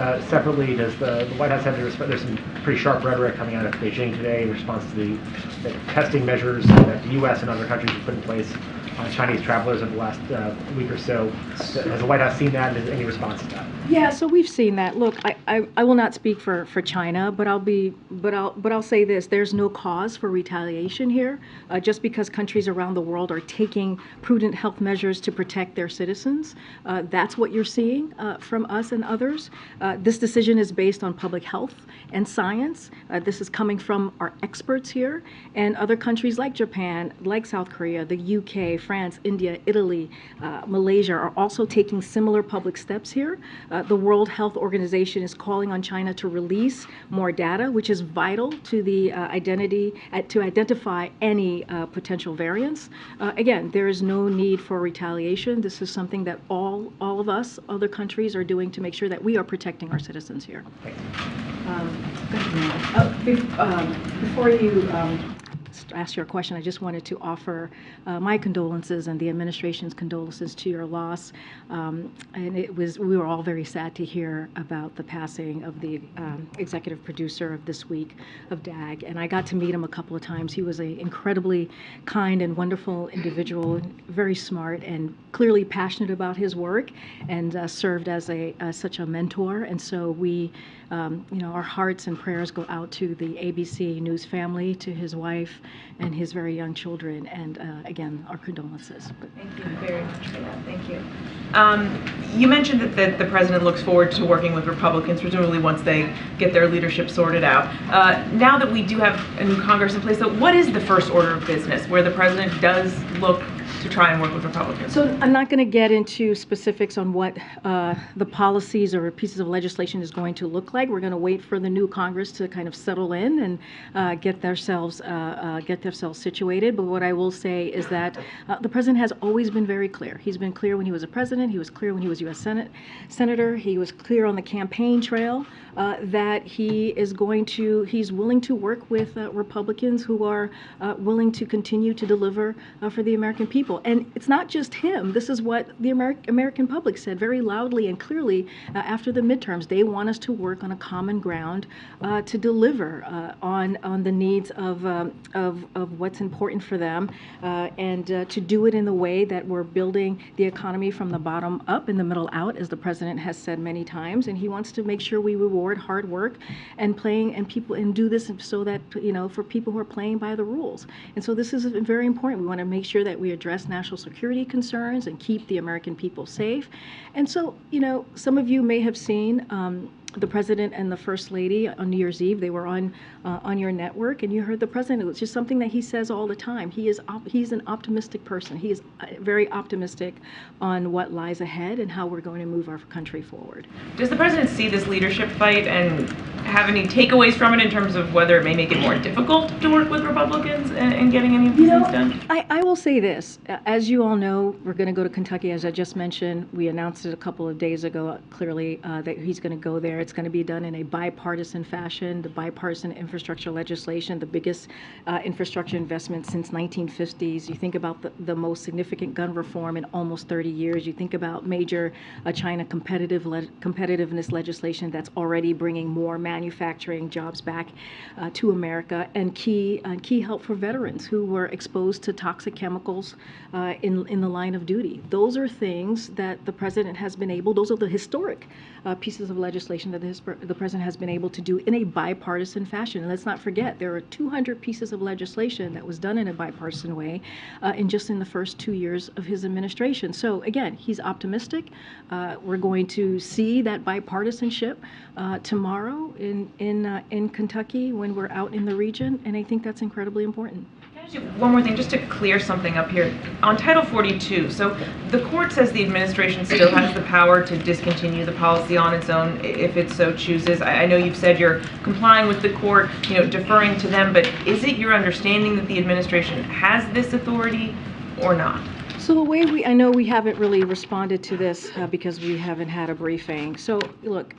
Separately, does the White House have to respond? There's some pretty sharp rhetoric coming out of Beijing today in response to the testing measures that the U.S. and other countries have put in place on Chinese travelers over the last week or so. Has the White House seen that, and is any response to that? Yeah, so we've seen that. Look, I will not speak for China, but I'll say this: there's no cause for retaliation here. Just because countries around the world are taking prudent health measures to protect their citizens, that's what you're seeing from us and others. This decision is based on public health and science. This is coming from our experts here, and other countries like Japan, like South Korea, the UK, France, India, Italy, Malaysia are also taking similar public steps here. The World Health Organization is calling on China to release more data, which is vital to the to identify any potential variants. Again, there is no need for retaliation. This is something that all of us, other countries, are doing to make sure that we are protecting our citizens here. Before you ask your question, I just wanted to offer my condolences and the administration's condolences to your loss. And we were all very sad to hear about the passing of the executive producer of This Week of DAG. And I got to meet him a couple of times. He was an incredibly kind and wonderful individual, very smart and clearly passionate about his work, and served as such a mentor. And so we, our hearts and prayers go out to the ABC News family, to his wife, and his very young children, and again, our condolences. Thank you very much for that. Thank you. You mentioned that the president looks forward to working with Republicans, presumably once they get their leadership sorted out. Now that we do have a new Congress in place, though, what is the first order of business where the president does look to try and work with Republicans? So I'm not going to get into specifics on what the policies or pieces of legislation is going to look like. We're going to wait for the new Congress to kind of settle in and get themselves situated. But what I will say is that the president has always been very clear. He's been clear when he was a president. He was clear when he was U.S. Senator. He was clear on the campaign trail that he's willing to work with Republicans who are willing to continue to deliver for the American people. And it's not just him. This is what the American public said very loudly and clearly after the midterms. They want us to work on a common ground to deliver on the needs of what's important for them, and to do it in the way that we're building the economy from the bottom up and the middle out, as the president has said many times. And he wants to make sure we reward hard work and do this so that, for people who are playing by the rules. And so this is very important. We want to make sure that we address national security concerns and keep the American people safe. And so, some of you may have seen the president and the first lady on New Year's Eve. They were on your network, and you heard the president. It was just something that he says all the time. He's an optimistic person. He is very optimistic on what lies ahead and how we're going to move our country forward. Does the president see this leadership fight and have any takeaways from it in terms of whether it may make it more difficult to work with Republicans in getting any of these things done? I will say this. As you all know, we're going to go to Kentucky, as I just mentioned. We announced it a couple of days ago, clearly, that he's going to go there. It's going to be done in a bipartisan fashion. The bipartisan infrastructure legislation, the biggest infrastructure investment since 1950s. You think about the most significant gun reform in almost 30 years. You think about major China competitiveness legislation that's already bringing more manufacturing jobs back to America, and key help for veterans who were exposed to toxic chemicals in the line of duty. Those are things that the president has been able. Those are the historic pieces of legislation that the president has been able to do in a bipartisan fashion. And let's not forget, there are 200 pieces of legislation that was done in a bipartisan way in the first 2 years of his administration. So again, he's optimistic. We're going to see that bipartisanship tomorrow in Kentucky when we're out in the region, and I think that's incredibly important. One more thing, just to clear something up here. On Title 42, so the court says the administration still has the power to discontinue the policy on its own if it so chooses. I know you've said you're complying with the court, deferring to them, but is it your understanding that the administration has this authority or not? So the way I know we haven't really responded to this because we haven't had a briefing. So look,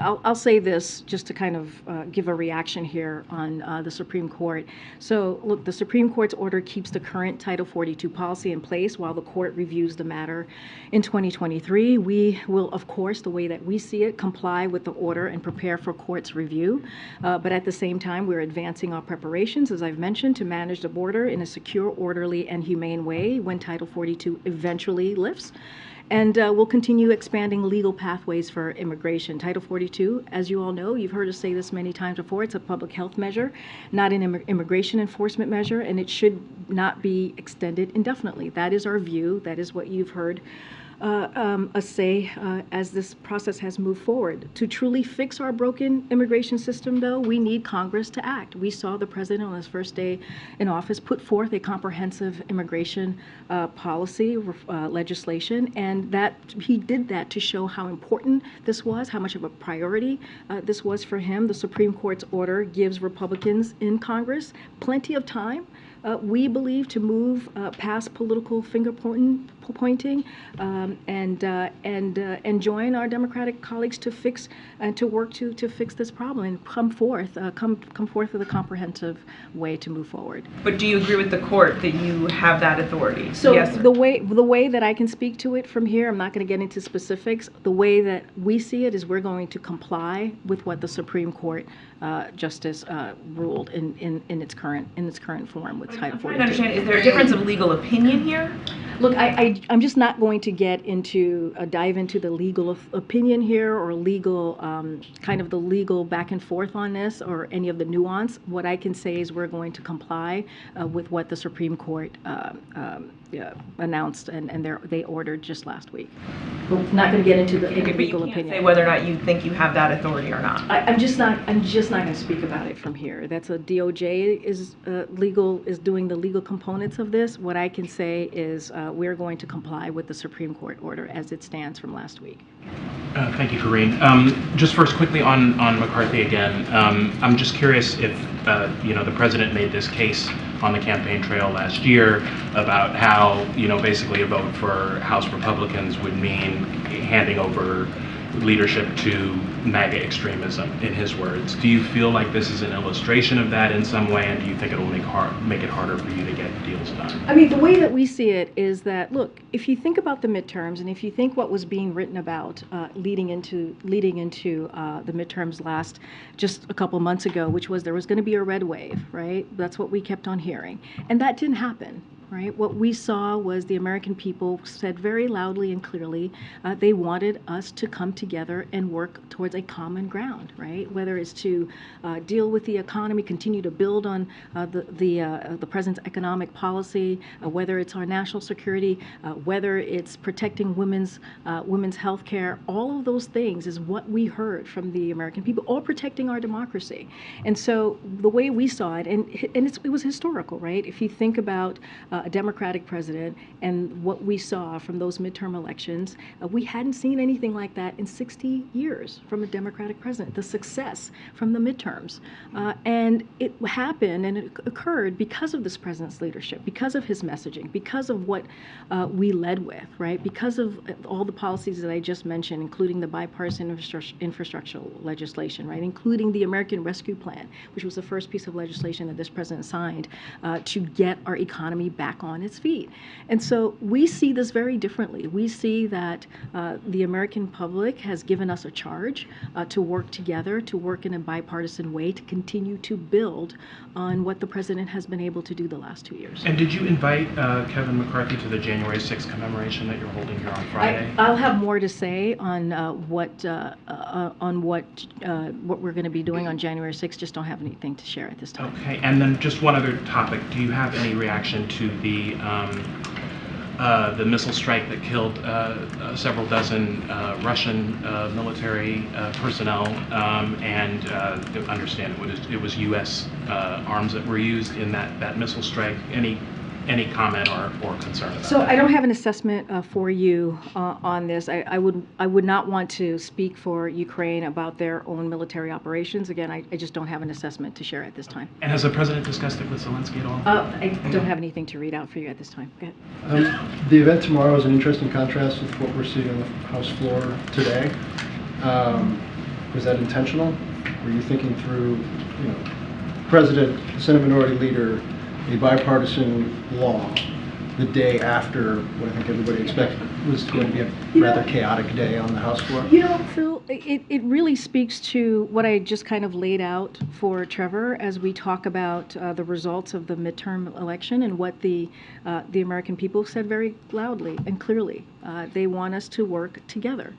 I'll say this just to kind of give a reaction here on the Supreme Court. So, look, the Supreme Court's order keeps the current Title 42 policy in place while the court reviews the matter in 2023. We will, of course, the way that we see it, comply with the order and prepare for court's review. But at the same time, we're advancing our preparations, as I've mentioned, to manage the border in a secure, orderly, and humane way when Title 42 eventually lifts. And we'll continue expanding legal pathways for immigration. Title 42, as you all know, you've heard us say this many times before, it's a public health measure, not an immigration enforcement measure, and it should not be extended indefinitely. That is our view. That is what you've heard us say as this process has moved forward. To truly fix our broken immigration system, though, we need Congress to act. We saw the president on his first day in office put forth a comprehensive immigration policy legislation, and that he did that to show how important this was, how much of a priority this was for him. The Supreme Court's order gives Republicans in Congress plenty of time, we believe, to move past political finger pointing and join our Democratic colleagues to fix and to work to fix this problem and come forth with a comprehensive way to move forward. But do you agree with the court that you have that authority? So yes, the way that I can speak to it from here, I'm not going to get into specifics. The way that we see it is we're going to comply with what the Supreme Court justice ruled in its current form with Title 42. I understand. Is there a difference of legal opinion here? Look, I'm just not going to get into dive into the legal opinion here or legal kind of the legal back and forth on this or any of the nuance. What I can say is we're going to comply with what the Supreme Court announced and they ordered just last week. We're not going to get into the legal opinion. Say whether or not you think you have that authority or not. I'm just not going to speak about it from here. That's a DOJ is doing the legal components of this. What I can say is we're going to comply with the Supreme Court order as it stands from last week. Thank you, Karine. Just first, quickly on McCarthy again. I'm just curious if the president made this case on the campaign trail last year about how basically a vote for House Republicans would mean handing over leadership to MAGA extremism, in his words. Do you feel like this is an illustration of that in some way, and do you think it'll make it harder for you to get deals done? I mean, the way that we see it is that, look, if you think about the midterms, and if you think what was being written about leading into the midterms just a couple months ago, which was there was going to be a red wave, right? That's what we kept on hearing, and that didn't happen. Right? What we saw was the American people said very loudly and clearly they wanted us to come together and work towards a common ground, right? Whether it's to deal with the economy, continue to build on the president's economic policy, whether it's our national security, whether it's protecting women's health care, all of those things is what we heard from the American people, or protecting our democracy. And so the way we saw it, and it was historical, right? If you think about a Democratic president and what we saw from those midterm elections, we hadn't seen anything like that in 60 years from a Democratic president, the success from the midterms. And it happened and it occurred because of this president's leadership, because of his messaging, because of what we led with, right? Because of all the policies that I just mentioned, including the bipartisan infrastructure legislation, right? Including the American Rescue Plan, which was the first piece of legislation that this president signed to get our economy back on its feet. And so we see this very differently. We see that the American public has given us a charge to work together, to work in a bipartisan way, to continue to build on what the president has been able to do the last 2 years. And did you invite Kevin McCarthy to the January 6th commemoration that you're holding here on Friday? I'll have more to say on what we're going to be doing on January 6th. Just don't have anything to share at this time. Okay, and then just one other topic. Do you have any reaction to the missile strike that killed several dozen Russian military personnel, and understand it was U.S. arms that were used in that missile strike? Any comment or concern about So that? I don't have an assessment for you on this. I would not want to speak for Ukraine about their own military operations. Again, I just don't have an assessment to share at this time. And has the president discussed it with Zelensky at all? I don't have anything to read out for you at this time. Go ahead. The event tomorrow is an interesting contrast with what we're seeing on the House floor today. Was that intentional? Were you thinking through, President, Senate Minority Leader, a bipartisan law the day after what I think everybody expected was going to be a rather chaotic day on the House floor? Phil, it really speaks to what I just kind of laid out for Trevor as we talk about the results of the midterm election and what the American people said very loudly and clearly. They want us to work together.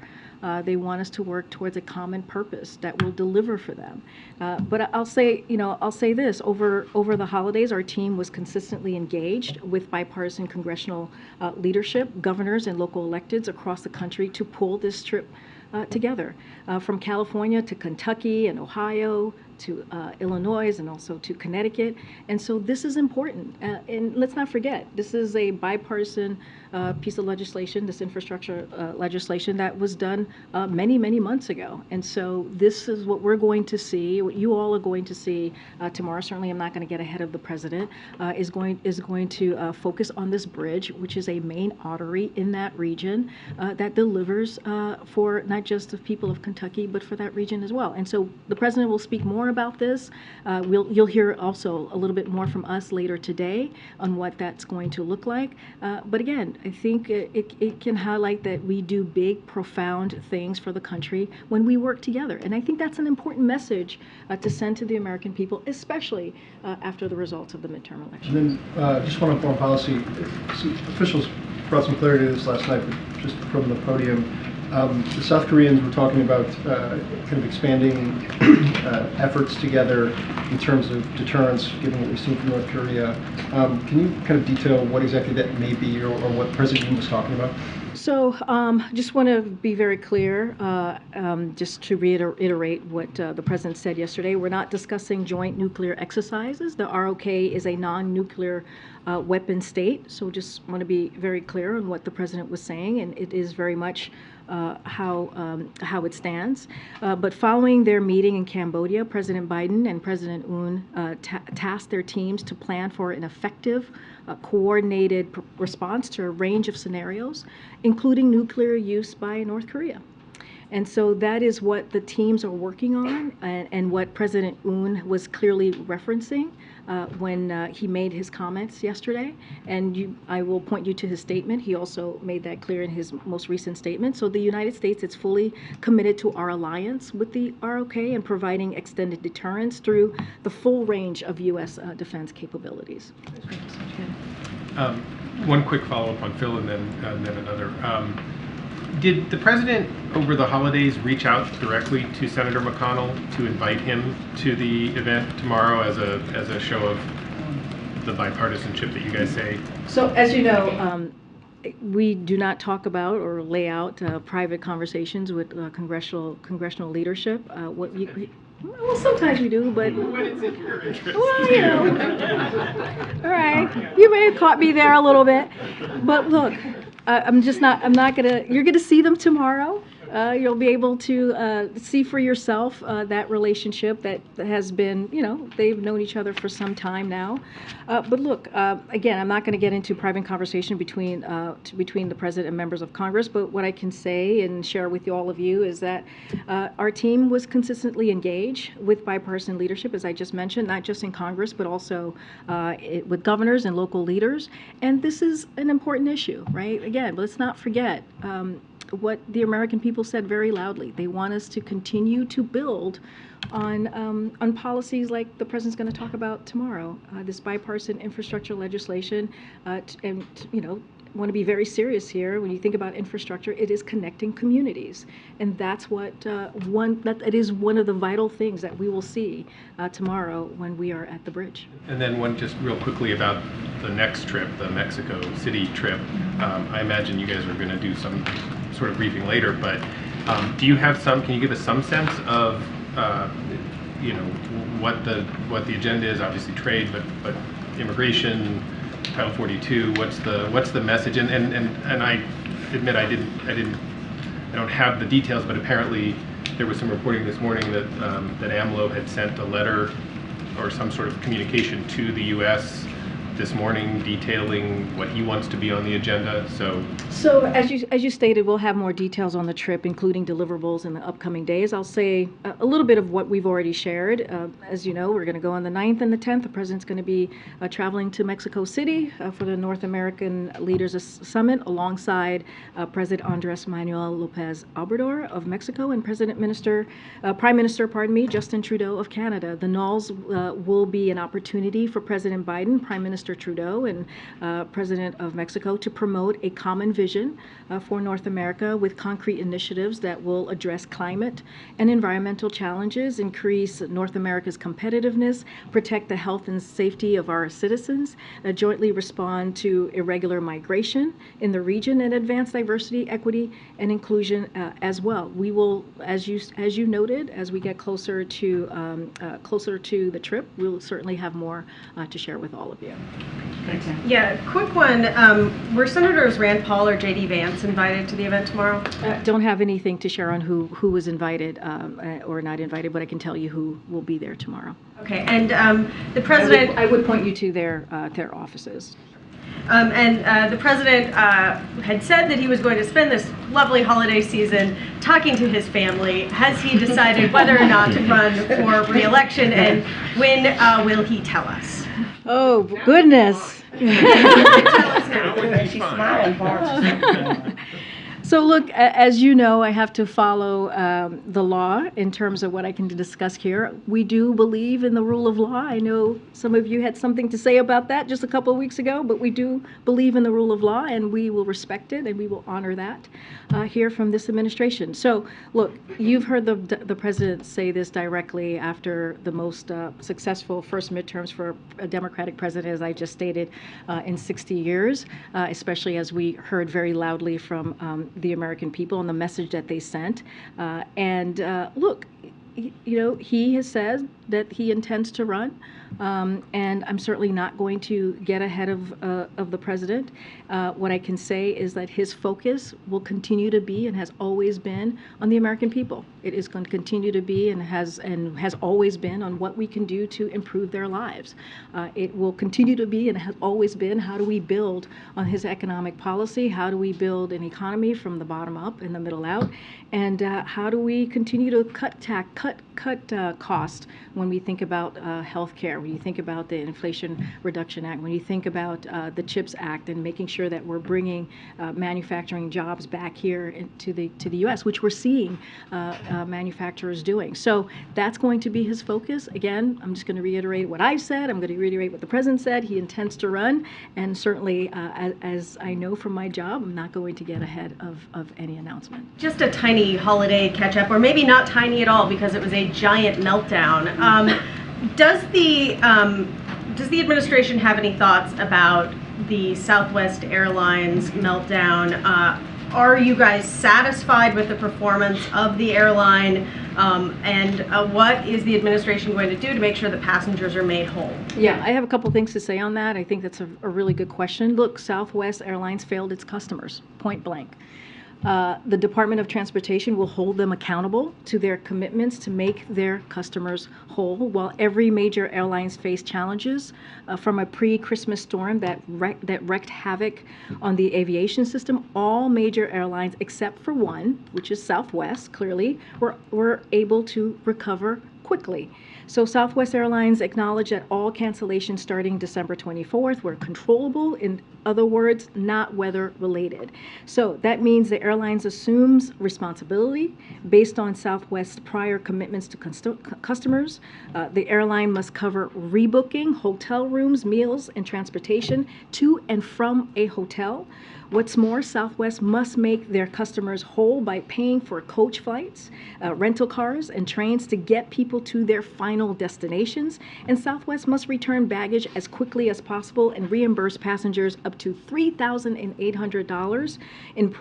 They want us to work towards a common purpose that will deliver for them. But I'll say this: over the holidays, our team was consistently engaged with bipartisan congressional leadership, governors, and local electeds across the country to pull this trip together, from California to Kentucky and Ohio to Illinois and also to Connecticut. And so this is important. And let's not forget, this is a bipartisan piece of legislation, this infrastructure legislation that was done many, many months ago. And so this is what we're going to see, what you all are going to see tomorrow. Certainly I'm not going to get ahead of the president, is going to focus on this bridge, which is a main artery in that region that delivers for not just the people of Kentucky, but for that region as well. And so the president will speak more about this. You'll hear also a little bit more from us later today on what that's going to look like. But again, I think it can highlight that we do big, profound things for the country when we work together. And I think that's an important message to send to the American people, especially after the results of the midterm election. And then just one on foreign policy. Some officials brought some clarity to this last night, but just from the podium. The South Koreans were talking about kind of expanding efforts together in terms of deterrence, given what we've seen from North Korea. Can you kind of detail what exactly that may be, or what President Yoon was talking about? So just want to be very clear, just to reiterate what the president said yesterday. We're not discussing joint nuclear exercises. The ROK is a non-nuclear weapon state. So just want to be very clear on what the president was saying, and it is very much how it stands. But following their meeting in Cambodia, President Biden and President Yoon tasked their teams to plan for an effective, coordinated response to a range of scenarios, including nuclear use by North Korea. And so that is what the teams are working on, and what President Yoon was clearly referencing when he made his comments yesterday. And I will point you to his statement. He also made that clear in his most recent statement. So the United States is fully committed to our alliance with the ROK and providing extended deterrence through the full range of U.S. defense capabilities. One quick follow-up on Phil, and then another. Did the president over the holidays reach out directly to Senator McConnell to invite him to the event tomorrow as a show of the bipartisanship that you guys say? So as you know, we do not talk about or lay out private conversations with congressional leadership. Well, sometimes we do, but when it's in your interest. Well, all right, you may have caught me there a little bit, but look. You're gonna see them tomorrow. You'll be able to see for yourself that relationship that has been, they've known each other for some time now. But look, again, I'm not going to get into private conversation between the president and members of Congress, but what I can say and share with all of you is that our team was consistently engaged with bipartisan leadership, as I just mentioned, not just in Congress, but also with governors and local leaders. And this is an important issue, right? Again, let's not forget what the American people said very loudly. They want us to continue to build on policies like the president's going to talk about tomorrow, this bipartisan infrastructure legislation, and want to be very serious here. When you think about infrastructure, it is connecting communities, and that's what it is one of the vital things that we will see tomorrow when we are at the bridge. And then one just real quickly about the next trip, the Mexico City trip. I imagine you guys are going to do some sort of briefing later, but do you have can you give us some sense of what the agenda is? Obviously trade, but immigration, Title 42. What's the message? And I admit I don't have the details, but apparently there was some reporting this morning that AMLO had sent a letter or some sort of communication to the U.S. this morning detailing what he wants to be on the agenda. So as you stated, we'll have more details on the trip, including deliverables in the upcoming days. I'll say a little bit of what we've already shared. As you know, we're going to go on the 9th and the 10th. The president's going to be traveling to Mexico City for the North American Leaders Summit alongside President Andres Manuel Lopez Obrador of Mexico and Prime Minister, Justin Trudeau of Canada. The NOLS will be an opportunity for President Biden, Prime Minister Trudeau, and President of Mexico to promote a common vision for North America with concrete initiatives that will address climate and environmental challenges, increase North America's competitiveness, protect the health and safety of our citizens, jointly respond to irregular migration in the region, and advance diversity, equity, and inclusion as well. We will, as you noted, as we get closer to the trip, we'll certainly have more to share with all of you. Yeah, quick one. Were Senators Rand Paul or J.D. Vance invited to the event tomorrow? Don't have anything to share on who was invited or not invited, but I can tell you who will be there tomorrow. Okay, and the president... I would point you to their offices. The president had said that he was going to spend this lovely holiday season talking to his family. Has he decided whether or not to run for re-election, and when will he tell us? Oh, goodness. She's smiling for us. So look, as you know, I have to follow the law in terms of what I can discuss here. We do believe in the rule of law. I know some of you had something to say about that just a couple of weeks ago, but we do believe in the rule of law, and we will respect it, and we will honor that here from this administration. So look, you've heard the president say this directly after the most successful first midterms for a Democratic president, as I just stated, in 60 years, especially as we heard very loudly from the American people and the message that they sent. Look, he has said that he intends to run, and I'm certainly not going to get ahead of the president. What I can say is that his focus will continue to be and has always been on the American people. It is going to continue to be and has always been on what we can do to improve their lives. It will continue to be and has always been, how do we build on his economic policy? How do we build an economy from the bottom up and the middle out? And how do we continue to cut cost when we think about health care, when you think about the Inflation Reduction Act, when you think about the CHIPS Act and making sure that we're bringing manufacturing jobs back here to the U.S., which we're seeing manufacturers doing. So that's going to be his focus. Again, I'm just going to reiterate what I've said. I'm going to reiterate what the president said. He intends to run, and certainly, as I know from my job, I'm not going to get ahead of any announcement. Just a tiny holiday catch-up, or maybe not tiny at all because it was a giant meltdown. Does the administration have any thoughts about the Southwest Airlines meltdown? Are you guys satisfied with the performance of the airline? What is the administration going to do to make sure that passengers are made whole? Yeah, I have a couple things to say on that. I think that's a really good question. Look, Southwest Airlines failed its customers, point blank. The Department of Transportation will hold them accountable to their commitments to make their customers whole. While every major airlines face challenges from a pre-Christmas storm that wreaked havoc on the aviation system, all major airlines except for one, which is Southwest, clearly, were able to recover quickly. So Southwest Airlines acknowledged that all cancellations starting December 24th were controllable, in other words, not weather related. So that means the airlines assumes responsibility based on Southwest's prior commitments to customers. The airline must cover rebooking, hotel rooms, meals, and transportation to and from a hotel. What's more, Southwest must make their customers whole by paying for coach flights, rental cars, and trains to get people to their final destinations. And Southwest must return baggage as quickly as possible and reimburse passengers up to $3,800 in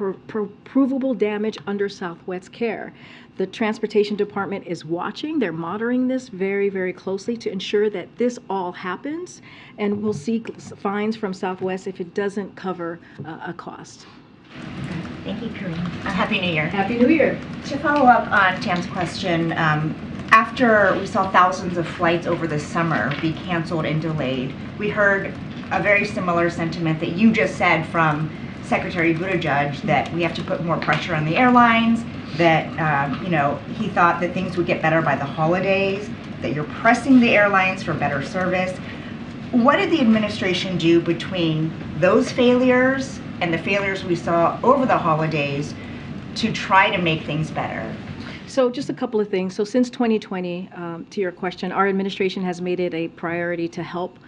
provable damage under Southwest's care. The Transportation Department is watching. They're monitoring this very, very closely to ensure that this all happens, and we'll see fines from Southwest if it doesn't cover a cost. Thank you, Karine. Happy New Year. Happy New Year. To follow up on Tam's question, after we saw thousands of flights over the summer be canceled and delayed, we heard a very similar sentiment that you just said from Secretary Buttigieg, that we have to put more pressure on the airlines, that he thought that things would get better by the holidays, that you're pressing the airlines for better service. What did the administration do between those failures and the failures we saw over the holidays to try to make things better? So just a couple of things. So since 2020, to your question, our administration has made it a priority to help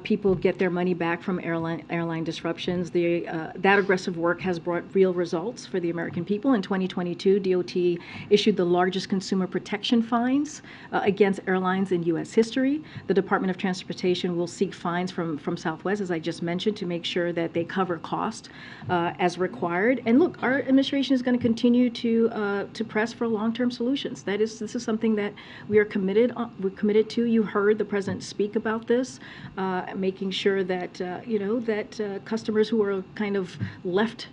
people get their money back from airline disruptions. That aggressive work has brought real results for the American people. In 2022, DOT issued the largest consumer protection fines against airlines in U.S. history. The Department of Transportation will seek fines from Southwest, as I just mentioned, to make sure that they cover cost as required. And look, our administration is going to continue to press for long-term solutions. This is something that we are committed to. You heard the president speak about this. Making sure that that customers who are kind of left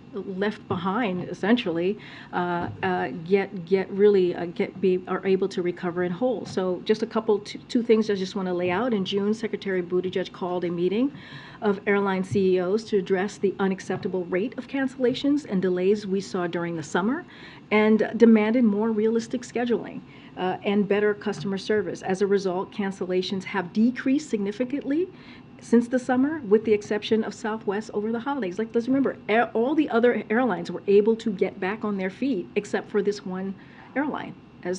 behind, essentially, are able to recover in whole. So just two things I just want to lay out. In June, Secretary Buttigieg called a meeting of airline CEOs to address the unacceptable rate of cancellations and delays we saw during the summer, and demanded more realistic scheduling and better customer service. As a result, cancellations have decreased significantly since the summer, with the exception of Southwest over the holidays. Let's remember, all the other airlines were able to get back on their feet except for this one airline,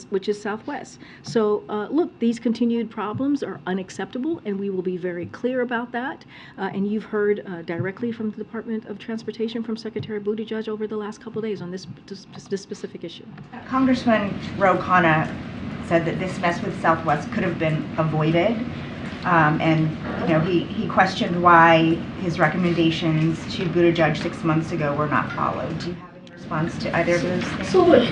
which is Southwest. So look, these continued problems are unacceptable, and we will be very clear about that. And you've heard directly from the Department of Transportation, from Secretary Buttigieg over the last couple of days on this specific issue. Congressman Ro Khanna said that this mess with Southwest could have been avoided. And he questioned why his recommendations to Buttigieg 6 months ago were not followed. Do you have any response to either of those things? So look,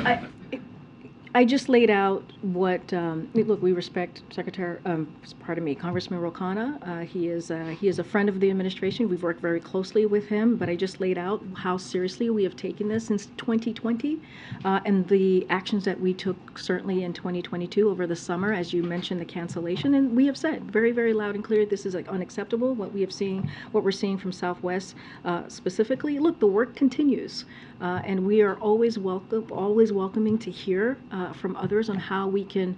I just laid out what, look, we respect Congressman Ro Khanna. He is a friend of the administration. We've worked very closely with him, but I just laid out how seriously we have taken this since 2020, and the actions that we took certainly in 2022 over the summer, as you mentioned, the cancellation. And we have said very, very loud and clear, this is unacceptable. What we're seeing from Southwest specifically. Look, the work continues, and we are always welcoming to hear from others on how we can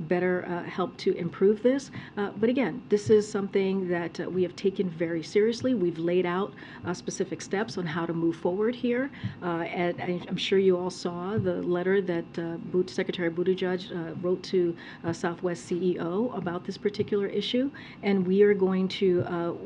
better help to improve this. But again, this is something that we have taken very seriously. We've laid out specific steps on how to move forward here. And I'm sure you all saw the letter that Secretary Buttigieg wrote to Southwest CEO about this particular issue. And we are going to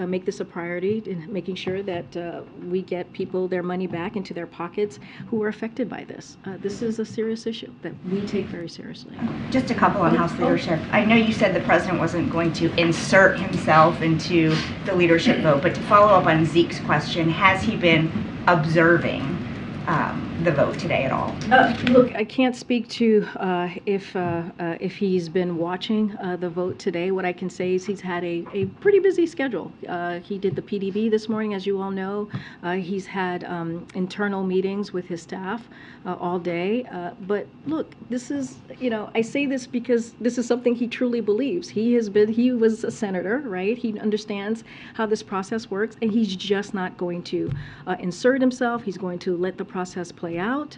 make this a priority in making sure that we get people their money back into their pockets who are affected by this. This is a serious issue that we take very seriously. Just a couple on House leadership. I know you said the president wasn't going to insert himself into the leadership vote, but to follow up on Zeke's question, has he been observing the vote today at all? Look, I can't speak to if he's been watching the vote today. What I can say is he's had a pretty busy schedule. He did the PDB this morning, as you all know. He's had internal meetings with his staff all day. But look, this is, I say this because this is something he truly believes. He was a senator, right? He understands how this process works, and he's just not going to insert himself. He's going to let the process play out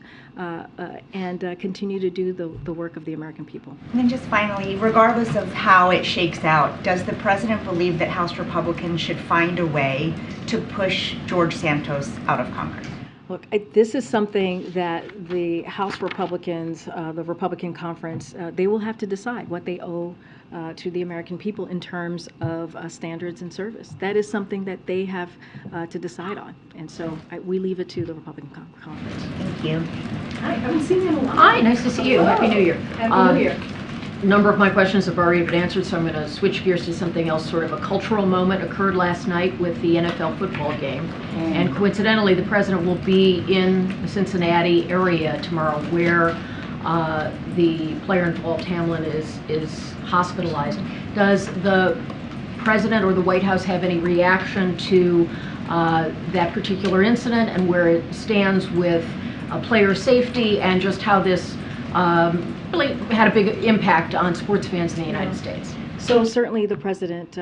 and continue to do the work of the American people. And then just finally, regardless of how it shakes out, does the president believe that House Republicans should find a way to push George Santos out of Congress? Look, this is something that the House Republicans, the Republican conference, they will have to decide what they owe to the American people in terms of standards and service. That is something that they have to decide on. And so we leave it to the Republican conference. Thank you. Hi, I haven't seen you in a while. Hi, nice to see you. Happy New Year. Happy New Year. A number of my questions have already been answered, so I'm going to switch gears to something else. Sort of a cultural moment occurred last night with the NFL football game. And coincidentally, the president will be in the Cincinnati area tomorrow, where the player involved, Hamlin, is hospitalized. Does the president or the White House have any reaction to that particular incident and where it stands with player safety and just how this really had a big impact on sports fans in the United States? So certainly the president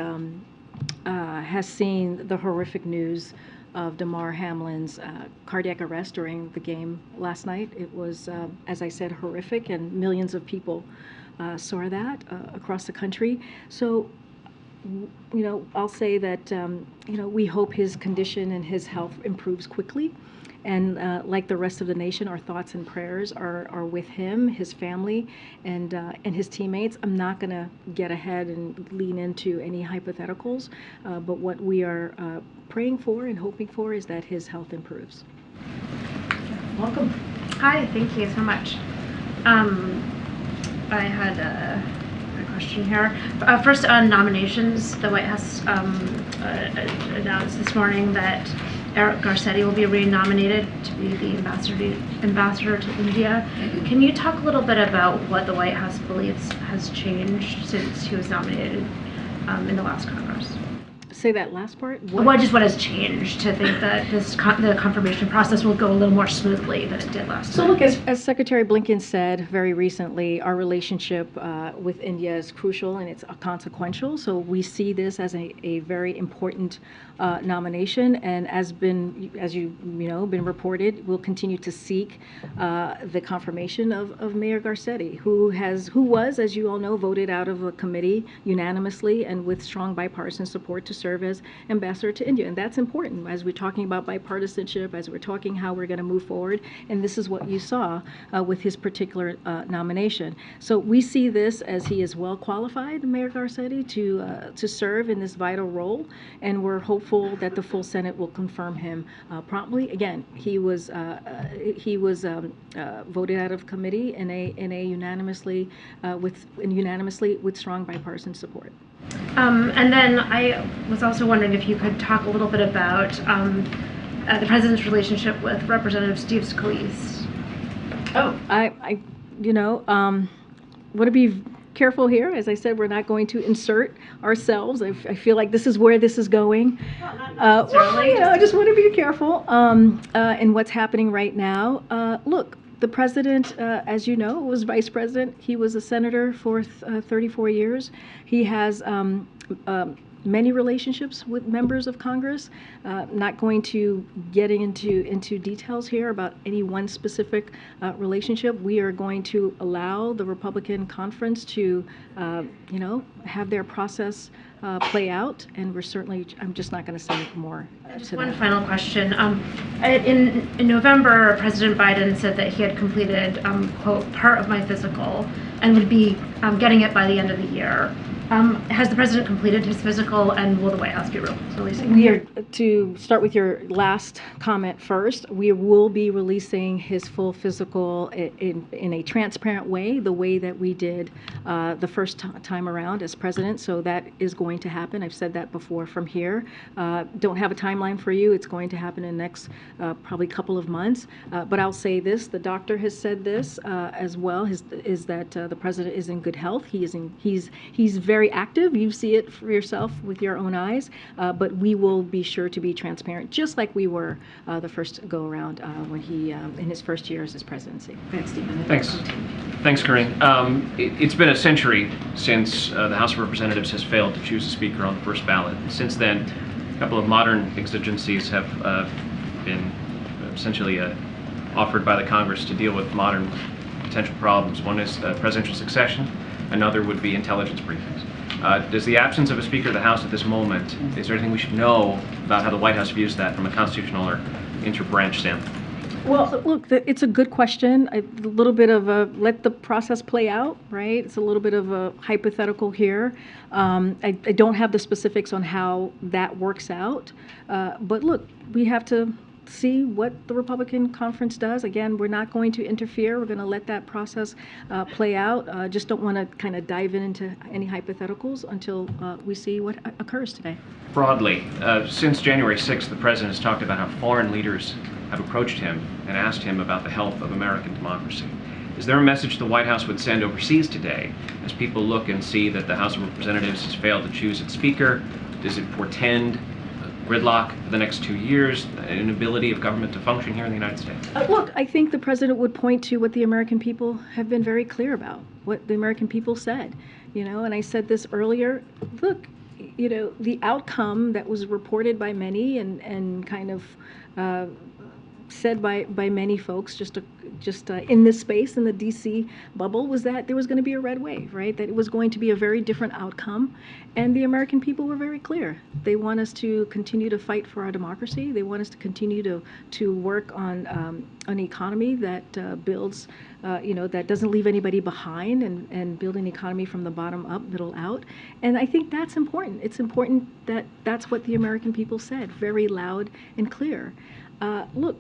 has seen the horrific news of Damar Hamlin's cardiac arrest during the game last night. It was, as I said, horrific, and millions of people saw that across the country. So, I'll say that, we hope his condition and his health improves quickly. And like the rest of the nation, our thoughts and prayers are with him, his family, and his teammates. I'm not going to get ahead and lean into any hypotheticals, but what we are praying for and hoping for is that his health improves. Welcome. Hi, thank you so much. I had a question here. First, on nominations, the White House announced this morning that Eric Garcetti will be re-nominated to be the ambassador to India. Can you talk a little bit about what the White House believes has changed since he was nominated in the last Congress? Say that last part. What has changed to think that the confirmation process will go a little more smoothly than it did last time? So look, as Secretary Blinken said very recently, our relationship with India is crucial and it's consequential. So we see this as a very important nomination, and as you know, been reported, we'll continue to seek the confirmation of Mayor Garcetti, who was, as you all know, voted out of a committee unanimously and with strong bipartisan support to serve as ambassador to India. And that's important as we're talking about bipartisanship, as we're talking how we're going to move forward. And this is what you saw with his particular nomination. So we see this as he is well qualified, Mayor Garcetti, to serve in this vital role. And we're hopeful that the full Senate will confirm him promptly. Again, he was voted out of committee in a unanimously with strong bipartisan support. And then I was also wondering if you could talk a little bit about the president's relationship with Representative Steve Scalise. Oh, I want to be careful here. As I said, we're not going to insert ourselves. I feel like this is where this is going. I just want to be careful in what's happening right now. Look. The president, as you know, was vice president. He was a senator for 34 years. He has many relationships with members of Congress. Not going to get into details here about any one specific relationship. We are going to allow the Republican conference to, have their process play out, and I'm just not going to say more. Just one final question. In November, President Biden said that he had completed, quote, part of my physical and would be getting it by the end of the year. Has the president completed his physical, and will the White House be releasing? We are, to start with your last comment first, we will be releasing his full physical in a transparent way, the way that we did the first time around as president. So that is going to happen. I've said that before from here. Don't have a timeline for you. It's going to happen in the next probably couple of months. But I'll say this: the doctor has said this as well. Is that the president is in good health. He's very active. You see it for yourself with your own eyes, but we will be sure to be transparent, just like we were the first go around when he in his first year as his presidency. Go ahead, Stephen. Thanks, Karine. It's been a century since the House of Representatives has failed to choose a speaker on the first ballot. Since then, a couple of modern exigencies have been essentially offered by the Congress to deal with modern potential problems. One is presidential succession. Another would be intelligence briefings. Does the absence of a Speaker of the House at this moment, is there anything we should know about how the White House views that from a constitutional or inter-branch standpoint? Well, look, it's a good question. A little bit of a let the process play out, right? It's a little bit of a hypothetical here. I don't have the specifics on how that works out. But look, we have to see what the Republican conference does. Again, we're not going to interfere. We're going to let that process play out. Just don't want to kind of dive into any hypotheticals until we see what occurs today. Broadly, since January 6th, the president has talked about how foreign leaders have approached him and asked him about the health of American democracy. Is there a message the White House would send overseas today as people look and see that the House of Representatives has failed to choose its speaker? Does it portend gridlock for the next 2 years, an inability of government to function here in the United States? Look, I think the president would point to what the American people have been very clear about, what the American people said, and I said this earlier. Look, the outcome that was reported by many and kind of said by many folks just in this space, in the DC bubble, was that there was going to be a red wave, right? That it was going to be a very different outcome. And the American people were very clear. They want us to continue to fight for our democracy. They want us to continue to work on an economy that builds, that doesn't leave anybody behind and build an economy from the bottom up, middle out. And I think that's important. It's important that that's what the American people said, very loud and clear. Look,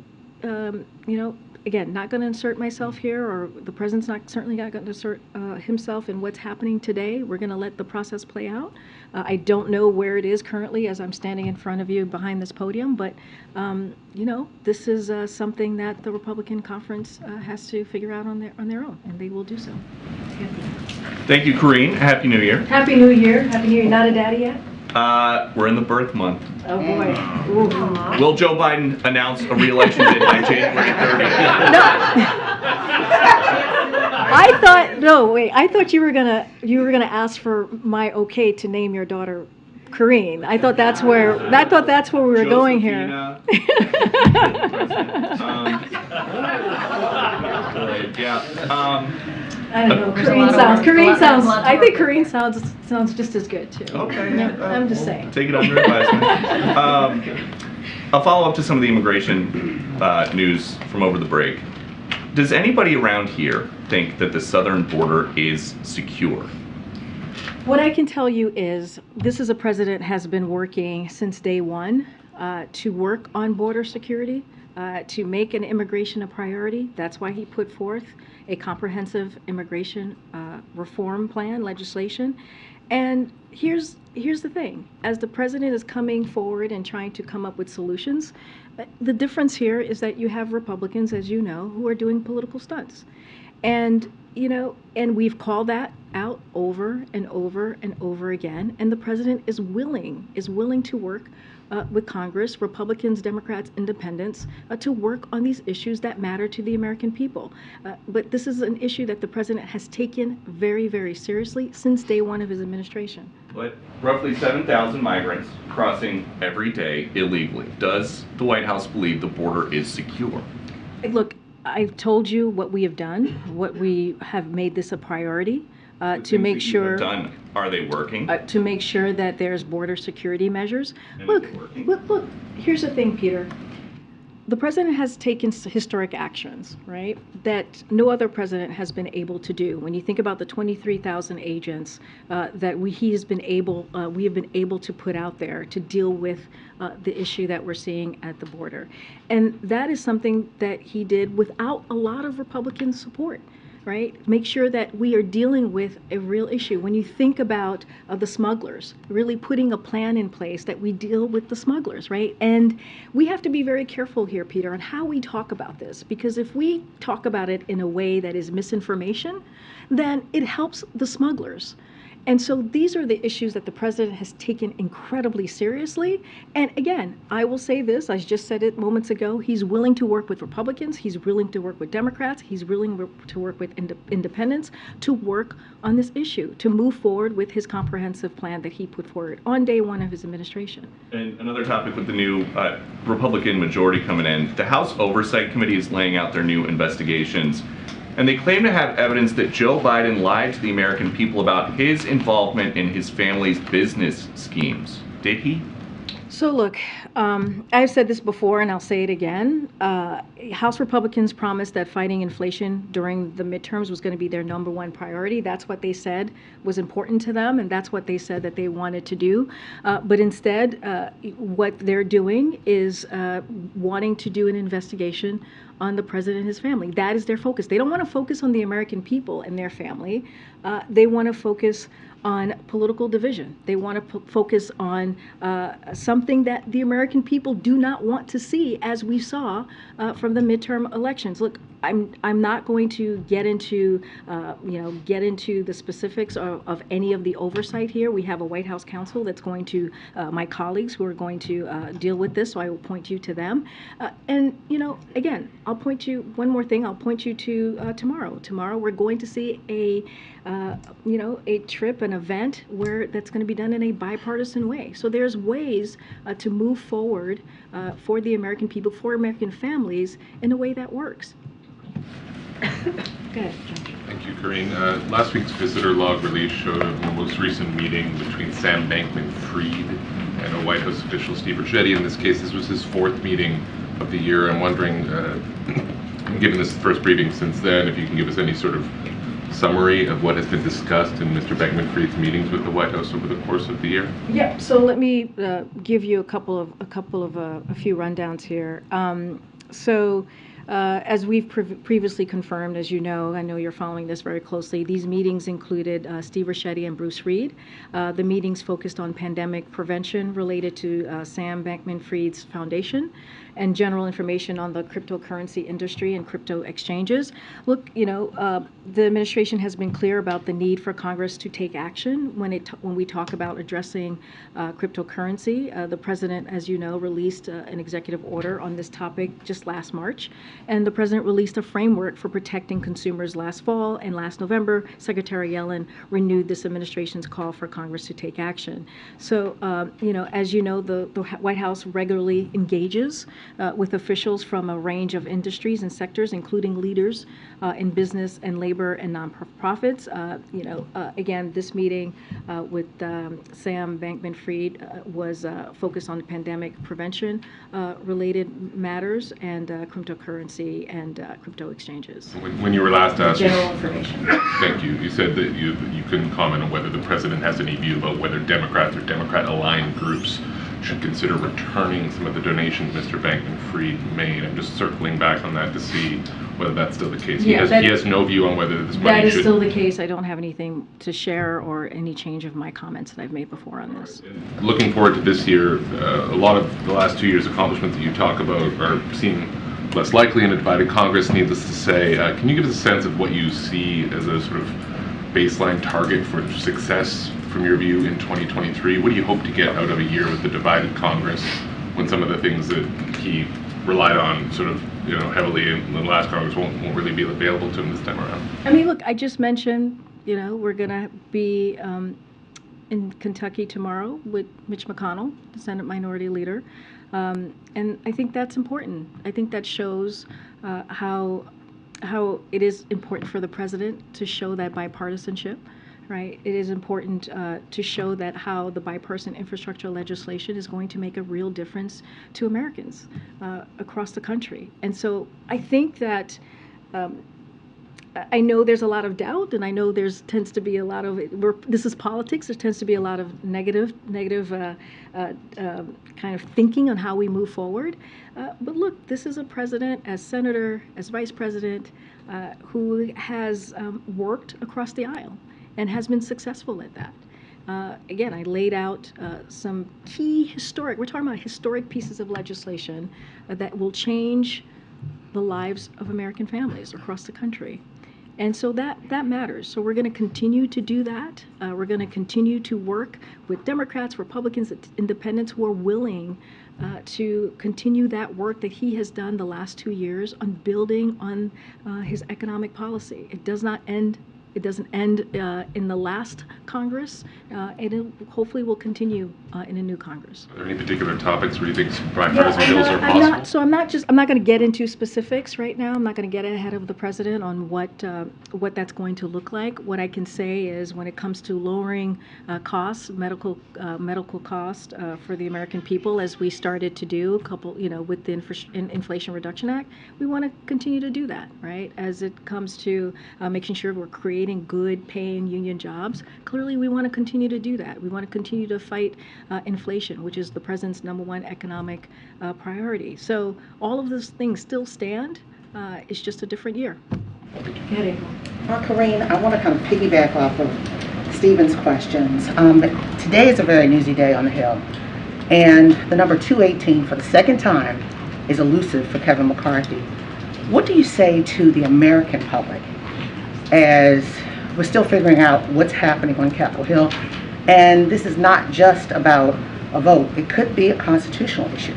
again, not going to insert myself here, or the president's certainly not going to insert himself in what's happening today. We're going to let the process play out. I don't know where it is currently as I'm standing in front of you behind this podium, but this is something that the Republican conference has to figure out on their own, and they will do so. Thank you, Karine. Happy New Year. Happy New Year. Happy New Year. Not a daddy yet? We're in the birth month. Oh boy. Ooh. Will Joe Biden announce a re-election bid by January 30th? No. I thought you were gonna ask for my okay to name your daughter Karine. I thought that's where we were going here. I don't know. I think Karine sounds just as good too. Okay. Yeah, I'm just saying. Take it under advisement. I'll follow up to some of the immigration news from over the break. Does anybody around here think that the southern border is secure? What I can tell you is this is a president has been working since day one to work on border security, to make an immigration a priority. That's why he put forth a comprehensive immigration reform plan, legislation. And here's the thing. As the president is coming forward and trying to come up with solutions, the difference here is that you have Republicans, as you know, who are doing political stunts. And we've called that out over and over and over again. And the president is willing to work with Congress, Republicans, Democrats, Independents, to work on these issues that matter to the American people. But this is an issue that the president has taken very, very seriously since day one of his administration. But roughly 7,000 migrants crossing every day illegally. Does the White House believe the border is secure? Look, I've told you what we have done, what we have made this a priority to make sure. Done. Are they working? To make sure that there's border security measures. Look, here's the thing, Peter. The president has taken historic actions, right, that no other president has been able to do. When you think about the 23,000 agents that we have been able to put out there to deal with the issue that we're seeing at the border. And that is something that he did without a lot of Republican support. Right? Make sure that we are dealing with a real issue. When you think about the smugglers, really putting a plan in place that we deal with the smugglers, right? And we have to be very careful here, Peter, on how we talk about this, because if we talk about it in a way that is misinformation, then it helps the smugglers. And so these are the issues that the president has taken incredibly seriously. And again, I will say this, I just said it moments ago, he's willing to work with Republicans, he's willing to work with Democrats, he's willing to work with independents to work on this issue, to move forward with his comprehensive plan that he put forward on day one of his administration. And another topic with the new Republican majority coming in, the House Oversight Committee is laying out their new investigations. And they claim to have evidence that Joe Biden lied to the American people about his involvement in his family's business schemes. Did he? So look, I've said this before and I'll say it again. House Republicans promised that fighting inflation during the midterms was going to be their number one priority. That's what they said was important to them, and that's what they said that they wanted to do. But instead, what they're doing is wanting to do an investigation on the president and his family. That is their focus. They don't want to focus on the American people and their family. They want to focus on political division. They want to focus on something that the American people do not want to see, as we saw from the midterm elections. Look, I'm not going to get into the specifics of any of the oversight here. We have a White House counsel that's going to my colleagues who are going to deal with this, so I will point you to them. And again, I'll point you one more thing. I'll point you to tomorrow. Tomorrow we're going to see a trip, an event where that's going to be done in a bipartisan way. So there's ways to move forward for the American people, for American families, in a way that works. Go ahead, John. Thank you, Karine. Last week's visitor log release showed a most recent meeting between Sam Bankman-Fried and a White House official, Steve Ricchetti. In this case, this was his 4th meeting of the year. I'm wondering, given this first briefing since then, if you can give us any sort of summary of what has been discussed in Mr. Bankman-Fried's meetings with the White House over the course of the year? Yeah. So let me give you a few rundowns here. As we've previously confirmed, as you know, I know you're following this very closely, these meetings included Steve Ricchetti and Bruce Reed. The meetings focused on pandemic prevention related to Sam Bankman-Fried's foundation and general information on the cryptocurrency industry and crypto exchanges. Look, the administration has been clear about the need for Congress to take action when we talk about addressing cryptocurrency. The president, as you know, released an executive order on this topic just last March. And the president released a framework for protecting consumers last fall, and last November, Secretary Yellen renewed this administration's call for Congress to take action. So, as you know, the White House regularly engages with officials from a range of industries and sectors, including leaders in business and labor and nonprofits. Again, this meeting with Sam Bankman-Fried was focused on pandemic prevention related matters and cryptocurrency and crypto exchanges. When you were last asked, general information. Thank you. You said that you couldn't comment on whether the president has any view about whether Democrats or Democrat-aligned groups should consider returning some of the donations Mr. Bankman-Fried made. I'm just circling back on that to see whether that's still the case. Yeah, he has no view on whether this money that is should... still the case. I don't have anything to share or any change of my comments that I've made before on this. Looking forward to this year, a lot of the last 2 years' accomplishments that you talk about are seen less likely in a divided Congress, needless to say. Can you give us a sense of what you see as a sort of baseline target for success from your view in 2023? What do you hope to get out of a year with the divided Congress when some of the things that he relied on sort of heavily in the last Congress won't really be available to him this time around? I mean, look, I just mentioned, we're going to be in Kentucky tomorrow with Mitch McConnell, the Senate Minority Leader. And I think that's important. I think that shows how it is important for the president to show that bipartisanship, right? It is important to show that how the bipartisan infrastructure legislation is going to make a real difference to Americans across the country. And so I think that I know there's a lot of doubt, and I know tends to be a lot of this is politics. There tends to be a lot of negative kind of thinking on how we move forward. But look, this is a president, as senator, as vice president, who has worked across the aisle and has been successful at that. Again, I laid out some key we're talking about historic pieces of legislation that will change the lives of American families across the country. And so that matters. So we're going to continue to do that. We're going to continue to work with Democrats, Republicans, independents who are willing to continue that work that he has done the last 2 years on building on his economic policy. It does not end. It doesn't end in the last Congress, and it hopefully will continue in a new Congress. Are there any particular topics where you think bipartisan bills are possible? I'm not going to get into specifics right now. I'm not going to get ahead of the president on what that's going to look like. What I can say is, when it comes to lowering costs, medical cost for the American people, as we started to do with the Inflation Reduction Act, we want to continue to do that, right? As it comes to making sure we're creating good paying union jobs, clearly we want to continue to do that. We want to continue to fight inflation, which is the president's #1 economic priority. So all of those things still stand. It's just a different year. Karine, I want to kind of piggyback off of Stephen's questions. Today is a very newsy day on the Hill, and the number 218 for the second time is elusive for Kevin McCarthy. What do you say to the American public as we're still figuring out what's happening on Capitol Hill? And this is not just about a vote. It could be a constitutional issue.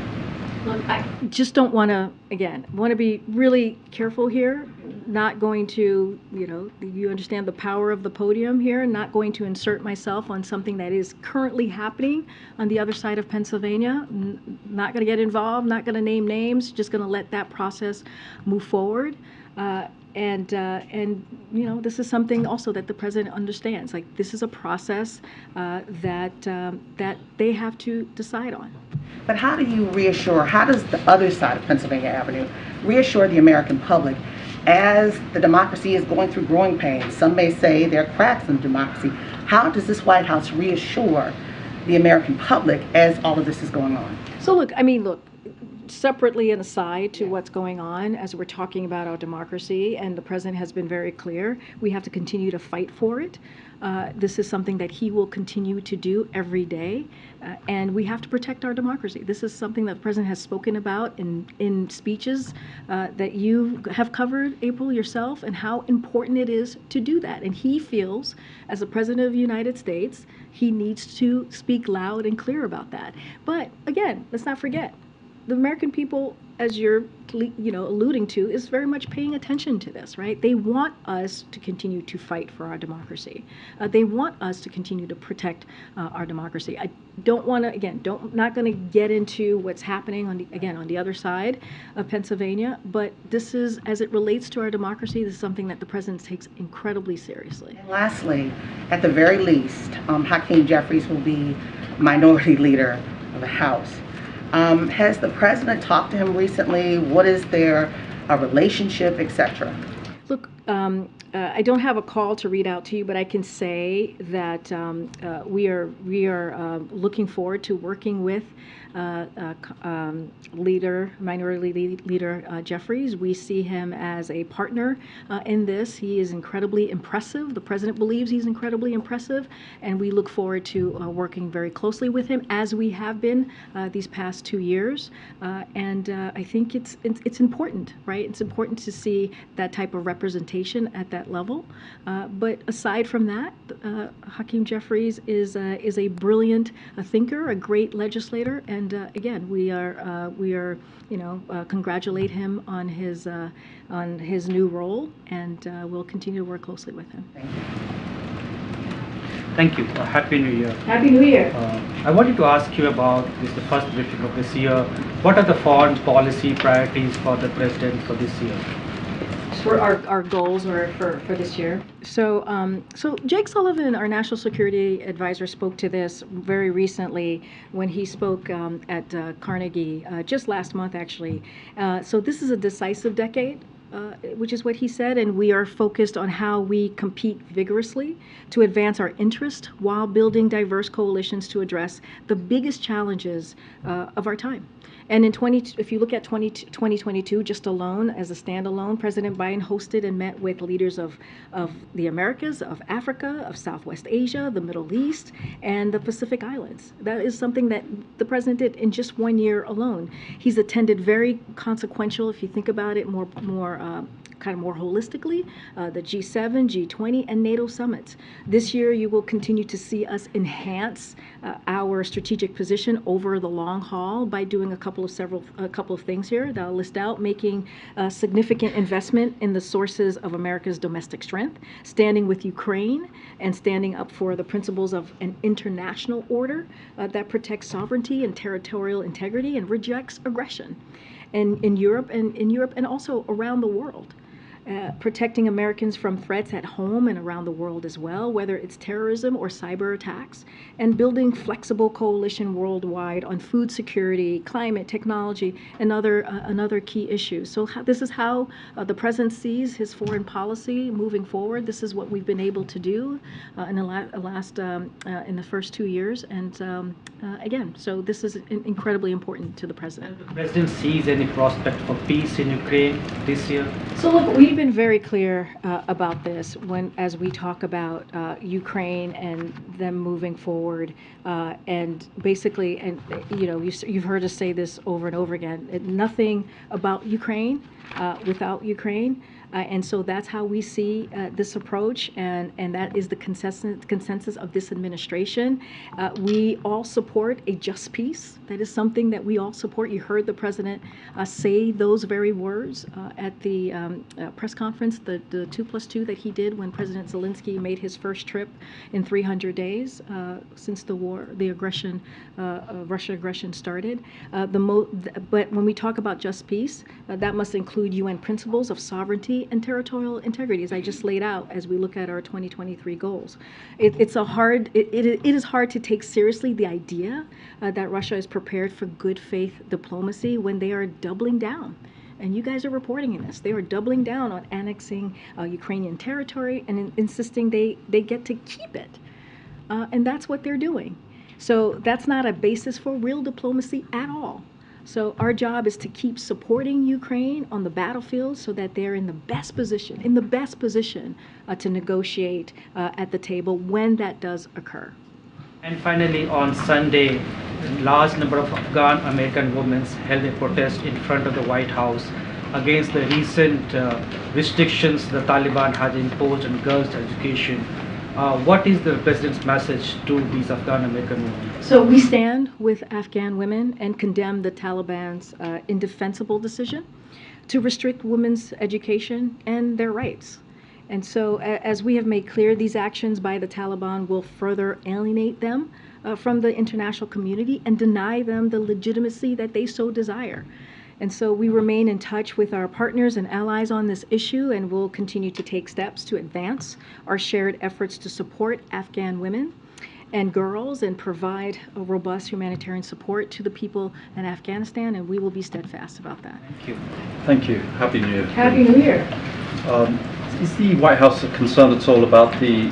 Look, I just don't want to, again, want to be really careful here. Not going to, you understand the power of the podium here, not going to insert myself on something that is currently happening on the other side of Pennsylvania. Not going to get involved, not going to name names, just going to let that process move forward. And this is something also that the president understands. Like, this is a process that they have to decide on. But how do you reassure, how does the other side of Pennsylvania Avenue reassure the American public as the democracy is going through growing pains? Some may say there are cracks in democracy. How does this White House reassure the American public as all of this is going on? So look, separately and aside to what's going on as we're talking about our democracy, and the president has been very clear, we have to continue to fight for it. This is something that he will continue to do every day, and we have to protect our democracy. This is something that the president has spoken about in speeches that you have covered, April, yourself, and how important it is to do that. And he feels, as the president of the United States, he needs to speak loud and clear about that. But again, let's not forget, the American people, as you're alluding to, is very much paying attention to this, right? They want us to continue to fight for our democracy. They want us to continue to protect our democracy. I don't want to, not going to get into what's happening on the other side of Pennsylvania, but this is, as it relates to our democracy, this is something that the president takes incredibly seriously. And lastly, at the very least, Hakeem Jeffries will be minority leader of the House. Has the president talked to him recently? What is their relationship, etc.? Look, I don't have a call to read out to you, but I can say that we are looking forward to working with Minority Leader Jeffries. We see him as a partner in this. He is incredibly impressive. The president believes he's incredibly impressive, and we look forward to working very closely with him, as we have been these past 2 years. And I think it's important, right? It's important to see that type of representation at that level. But aside from that, Hakeem Jeffries is a brilliant thinker, a great legislator, and again, we congratulate him on his new role, and we'll continue to work closely with him. Thank you. Happy New Year. Happy New Year. I wanted to ask you about the first briefing of this year. What are the foreign policy priorities for the president for this year? For our goals for this year. So Jake Sullivan, our national security advisor, spoke to this very recently when he spoke at Carnegie just last month, actually. So this is a decisive decade, which is what he said, and we are focused on how we compete vigorously to advance our interest while building diverse coalitions to address the biggest challenges of our time. And if you look at 2022 just alone, as a standalone, President Biden hosted and met with leaders of the Americas, of Africa, of Southwest Asia, the Middle East, and the Pacific Islands. That is something that the president did in just 1 year alone. He's attended very consequential, if you think about it more holistically, the G7, G20, and NATO summits. This year, you will continue to see us enhance our strategic position over the long haul by doing a couple of things here that I'll list out: making significant investment in the sources of America's domestic strength, standing with Ukraine, and standing up for the principles of an international order that protects sovereignty and territorial integrity and rejects aggression, and in Europe and also around the world. Protecting Americans from threats at home and around the world as well, whether it's terrorism or cyber attacks, and building flexible coalition worldwide on food security, climate, technology, and other key issues. So this is how the president sees his foreign policy moving forward. This is what we've been able to do in the first 2 years, and again, so this is incredibly important to the president. The president sees any prospect for peace in Ukraine this year? So look, we've been very clear about this as we talk about Ukraine and them moving forward, and basically, and you've heard us say this over and over again. Nothing about Ukraine without Ukraine. And so that's how we see this approach, and that is the consensus of this administration. We all support a just peace. That is something that we all support. You heard the president say those very words at the press conference, the 2+2 that he did when President Zelensky made his first trip in 300 days since the war, the aggression, Russian aggression started. But when we talk about just peace, that must include UN principles of sovereignty and territorial integrity, as I just laid out as we look at our 2023 goals. It is hard to take seriously the idea that Russia is prepared for good faith diplomacy when they are doubling down. And you guys are reporting in this. They are doubling down on annexing Ukrainian territory and insisting they get to keep it. And that's what they're doing. So that's not a basis for real diplomacy at all. So our job is to keep supporting Ukraine on the battlefield so that they're in the best position to negotiate at the table when that does occur. And finally, on Sunday, a large number of Afghan American women held a protest in front of the White House against the recent restrictions the Taliban has imposed on girls' education. What is the president's message to these Afghan American women? So we stand with Afghan women and condemn the Taliban's indefensible decision to restrict women's education and their rights. And so, as we have made clear, these actions by the Taliban will further alienate them from the international community and deny them the legitimacy that they so desire. And so we remain in touch with our partners and allies on this issue, and will continue to take steps to advance our shared efforts to support Afghan women and girls and provide a robust humanitarian support to the people in Afghanistan, and we will be steadfast about that. Thank you. Thank you. Happy New Year. Happy New Year. Is the White House concerned at all about the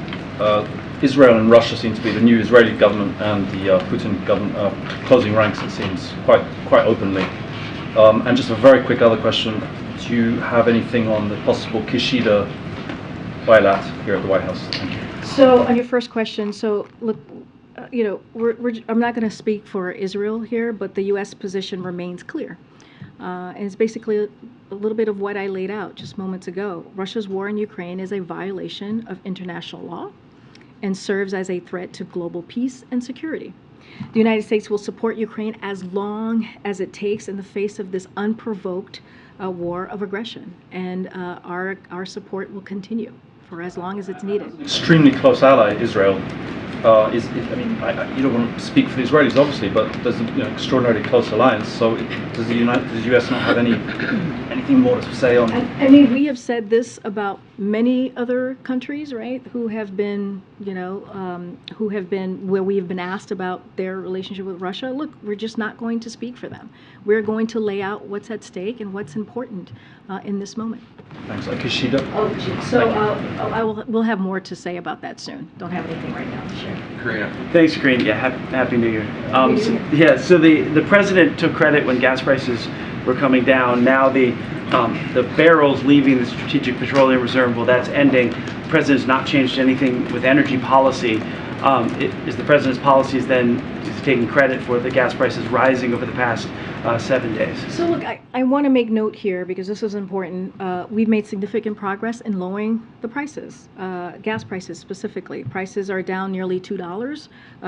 Israel and Russia seem to be the new Israeli government and the Putin government closing ranks, it seems, quite openly? And just a very quick other question, do you have anything on the possible Kishida bailout here at the White House? Thank you. So on your first question, so look, I'm not going to speak for Israel here, but the U.S. position remains clear. And it's basically a little bit of what I laid out just moments ago. Russia's war in Ukraine is a violation of international law and serves as a threat to global peace and security. The United States will support Ukraine as long as it takes in the face of this unprovoked war of aggression, and our support will continue for as long as it's needed. Extremely close ally, Israel. You don't want to speak for the Israelis, obviously, but there's an extraordinarily close alliance. So does the U.S. not have anything more to say on? I mean, we have said this about many other countries, right, who have been, where we have been asked about their relationship with Russia. Look, we're just not going to speak for them. We're going to lay out what's at stake and what's important in this moment. Thanks. Kishida. We'll have more to say about that soon. Don't have anything right now to share. Karine. Thanks, Karine. Yeah, happy New Year. So the president took credit when gas prices were coming down. Now the barrels leaving the Strategic Petroleum Reserve, well, that's ending. The president's not changed anything with energy policy. Is the president's policies then taking credit for the gas prices rising over the past 7 days? So look, I want to make note here, because this is important. We've made significant progress in lowering the prices, gas prices specifically. Prices are down nearly $2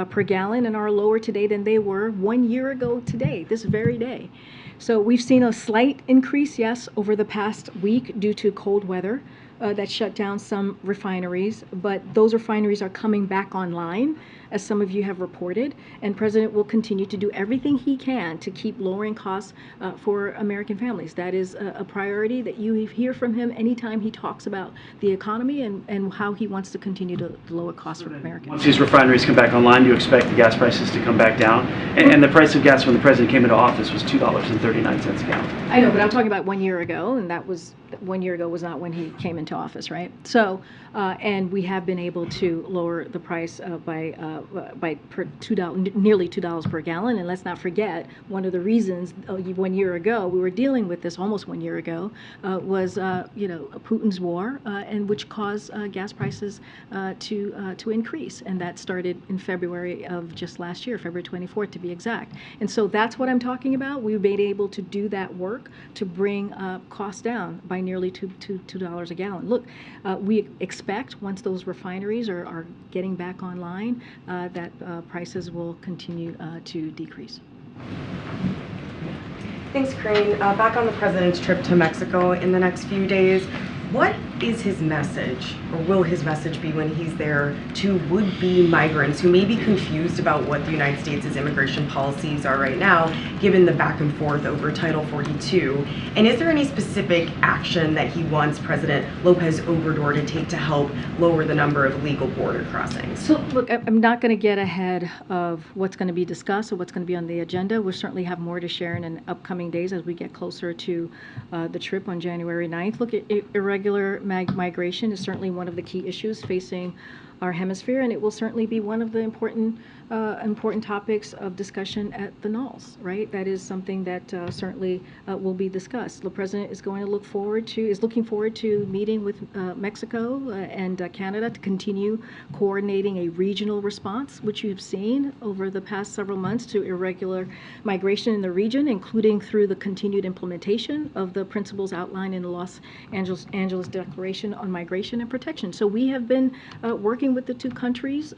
per gallon and are lower today than they were 1 year ago today, this very day. So we've seen a slight increase, yes, over the past week due to cold weather that shut down some refineries, but those refineries are coming back online, as some of you have reported, and President will continue to do everything he can to keep lowering costs for American families. That is a priority that you hear from him anytime he talks about the economy and how he wants to continue to lower costs for Americans. Once these refineries come back online, do you expect the gas prices to come back down? And the price of gas when the president came into office was $2.39 a gallon. I know, but I'm talking about 1 year ago, and that was 1 year ago was not when he came into into office, right? So, and we have been able to lower the price by nearly $2 per gallon. And let's not forget, one of the reasons 1 year ago we were dealing with this, almost 1 year ago, was Putin's war, and which caused gas prices to increase, and that started in February of just last year, February 24th to be exact. And so that's what I'm talking about. We've been able to do that work to bring costs down by nearly $2 a gallon. Look, we expect once those refineries are getting back online that prices will continue to decrease. Thanks, Karine. Back on the president's trip to Mexico in the next few days, what is his message, or will his message be when he's there, to would-be migrants who may be confused about what the United States' immigration policies are right now, given the back and forth over Title 42? And is there any specific action that he wants President Lopez Obrador to take to help lower the number of illegal border crossings? So, look, I'm not going to get ahead of what's going to be discussed or what's going to be on the agenda. We'll certainly have more to share in upcoming days as we get closer to the trip on January 9th. Look, irregular migration is certainly one of the key issues facing our hemisphere, and it will certainly be one of the important topics of discussion at the NOLS, right? That is something that certainly will be discussed. The president is looking forward to meeting with Mexico and Canada to continue coordinating a regional response, which you have seen over the past several months to irregular migration in the region, including through the continued implementation of the principles outlined in the Los Angeles Declaration on Migration and Protection. So we have been working with the two countries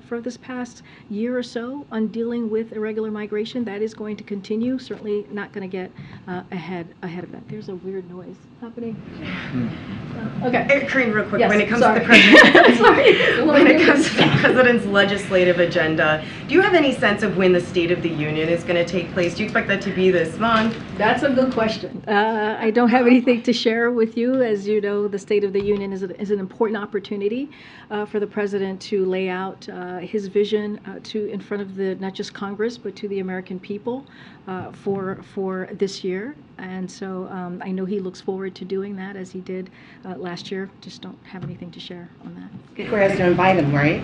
for this past year or so on dealing with irregular migration. That is going to continue. Certainly not going to get ahead of that. There's a weird noise happening. Okay. Karine, real quick, Yes, when it comes sorry. to the president, Sorry. when it comes to the president's legislative agenda, do you have any sense of when the State of the Union is going to take place? Do you expect that to be this month? That's a good question. I don't have anything to share with you. As you know, the State of the Union is an important opportunity for the president to lay out his vision in front of not just Congress, but to the American people for this year. And so I know he looks forward to doing that as he did last year. Just don't have anything to share on that. Speaker has to invite him, right?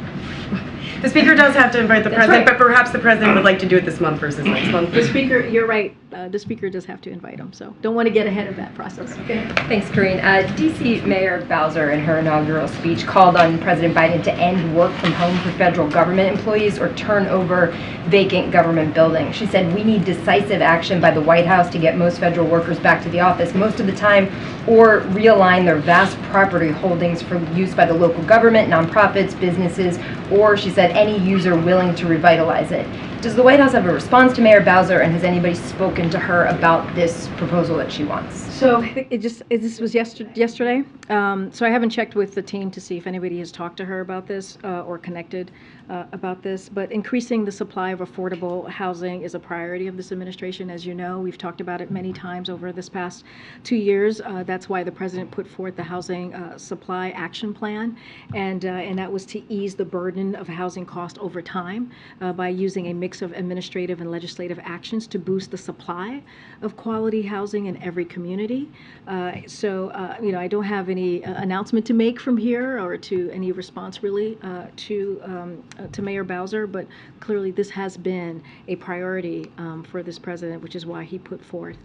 The Speaker does have to invite the That's president, right. but perhaps the president would like to do it this month versus next month. The Speaker, you're right. The Speaker does have to invite him, so don't want to get ahead of that process. Okay. Thanks, Karine. D.C. Mayor Bowser, in her inaugural speech, called on President Biden to end work from home for federal government employees or turn over vacant government buildings. She said, "We need decisive action by the White House to get most federal workers back to the office most of the time, or realign their vast property holdings for use by the local government, nonprofits, businesses, or," she said, "any user willing to revitalize it." Does the White House have a response to Mayor Bowser, and has anybody spoken to her about this proposal that she wants? So this was yesterday. So I haven't checked with the team to see if anybody has talked to her about this or connected about this. But increasing the supply of affordable housing is a priority of this administration. As you know, we've talked about it many times over this past 2 years. That's why the president put forth the Housing Supply Action Plan, and that was to ease the burden of housing cost over time by using a mix of administrative and legislative actions to boost the supply of quality housing in every community. I don't have any announcement to make from here or to any response really to Mayor Bowser, but clearly this has been a priority for this president, which is why he put forth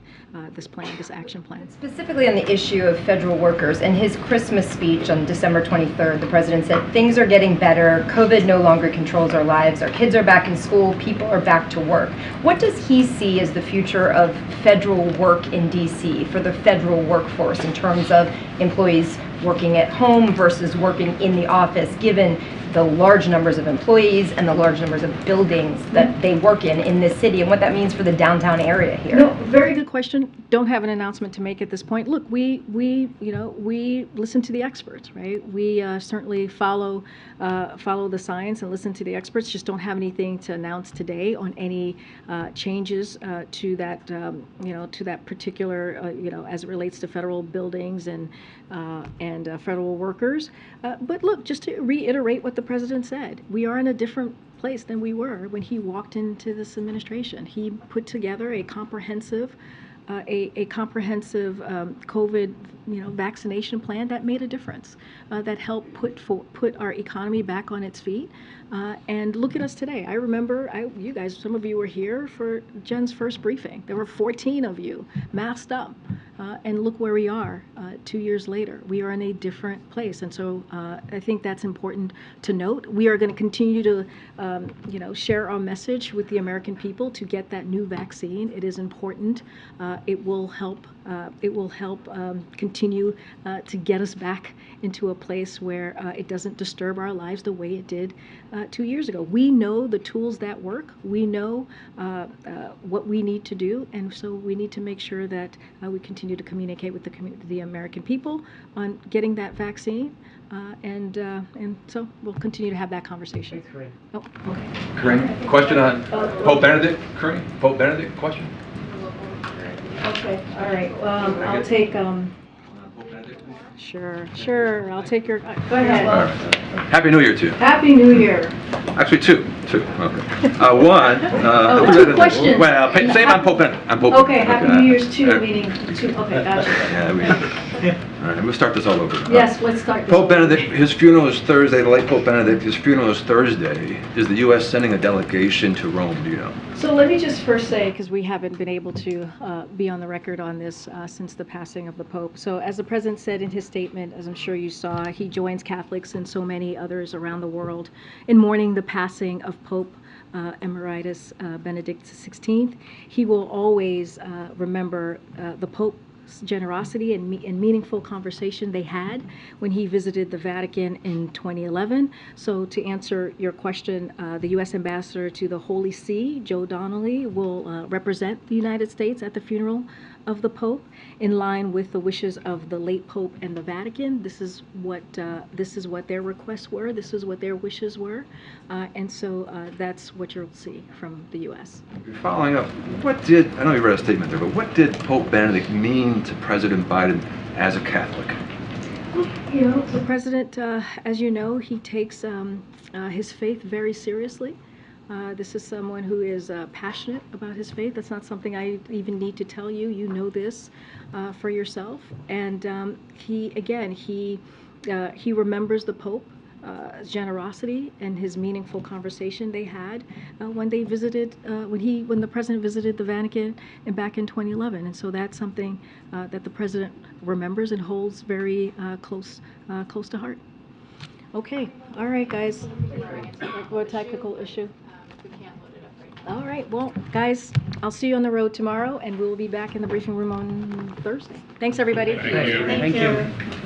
this plan, this action plan. Specifically on the issue of federal workers, in his Christmas speech on December 23rd, the president said, "Things are getting better. COVID no longer controls our lives. Our kids are back in school. People are back to work." What does he see as the future of federal work in D.C. for the federal workforce in terms of employees working at home versus working in the office, given the large numbers of employees and the large numbers of buildings that they work in this city, and what that means for the downtown area here? No, very good question. Don't have an announcement to make at this point. Look, we listen to the experts, right? We certainly follow the science and listen to the experts. Just don't have anything to announce today on any changes to that particular, as it relates to federal buildings and federal workers. But look, just to reiterate what the president said, we are in a different place than we were when he walked into this administration. He put together a comprehensive a comprehensive COVID vaccination plan that made a difference, that helped put our economy back on its feet. And look at us today. I remember, you guys, some of you were here for Jen's first briefing. There were 14 of you masked up. And look where we are 2 years later. We are in a different place. And so I think that's important to note. We are going to continue to share our message with the American people to get that new vaccine. It is important. It will help continue to get us back into a place where it doesn't disturb our lives the way it did 2 years ago. We know the tools that work. We know what we need to do, and so we need to make sure that we continue to communicate with the American people on getting that vaccine, and so we'll continue to have that conversation. Thanks, Karine. Oh, okay. Karine, question on Pope Benedict. Karine, Pope Benedict, question. Okay, all right. I'll take, sure, I'll take your, go ahead. All right. Happy New Year to you. Happy New Year. Actually, two. Okay. One. Two questions. Well, same on Pope Benedict. Okay, Happy New Year's two, meaning two. Okay, gotcha. Yeah, all right, we'll start this all over. Yes, let's start this Pope over. Benedict, his funeral is Thursday, the late Pope Benedict, his funeral is Thursday. Is the U.S. sending a delegation to Rome, do you know? So let me just first say, because we haven't been able to be on the record on this since the passing of the Pope. So as the President said in his statement, as I'm sure you saw, he joins Catholics and so many others around the world in mourning the passing of Pope Emeritus Benedict XVI. He will always remember the Pope's generosity and meaningful conversation they had when he visited the Vatican in 2011. So to answer your question, the U.S. Ambassador to the Holy See, Joe Donnelly, will represent the United States at the funeral of the Pope in line with the wishes of the late Pope and the Vatican. This is what their requests were. This is what their wishes were. And so that's what you'll see from the U.S. Following up, I know you read a statement there, but what did Pope Benedict mean to President Biden as a Catholic? You know, the President, as you know, he takes his faith very seriously. This is someone who is passionate about his faith. That's not something I even need to tell you. You know this for yourself. And he remembers the Pope's generosity and his meaningful conversation they had when they visited, when the President visited the Vatican back in 2011. And so that's something that the President remembers and holds very close to heart. Okay, all right, guys. What technical issue? All right, well, guys, I'll see you on the road tomorrow, and we'll be back in the briefing room on Thursday. Thanks, everybody. Thank you. Thank you.